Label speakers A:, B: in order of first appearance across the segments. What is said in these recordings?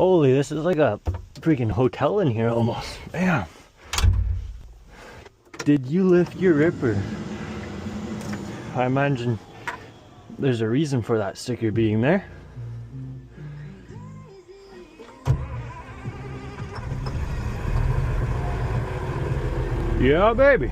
A: Holy, this is like a freaking hotel in here almost. Man. Did you lift your ripper? I imagine there's a reason for that sticker being there. Yeah, baby.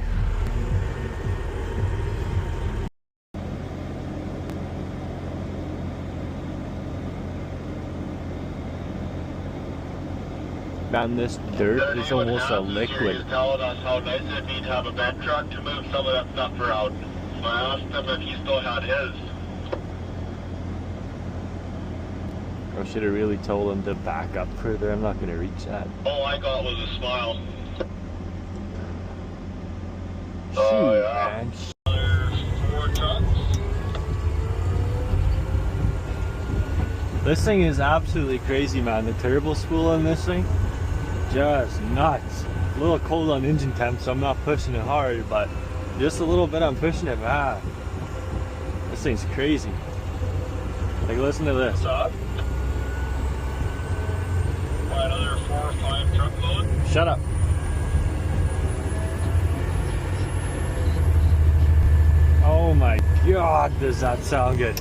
A: Man, this dirt is almost a liquid.
B: He's telling us how nice it'd be to have a bed truck to move some of that stuff around. So I asked him if he still had his.
A: I should have really told him to back up further. I'm not going to reach that.
B: All I got was a smile.
A: Shoot, man.
B: There's 4 trucks.
A: This thing is absolutely crazy, man. The turbo spool on this thing, just nuts. A little cold on engine temp, so I'm not pushing it hard, but just a little bit I'm pushing it, man. This thing's crazy. Like, listen to this.
B: What's up? Another 4 or 5 truckloads.
A: Shut up. Oh my God, does that sound good?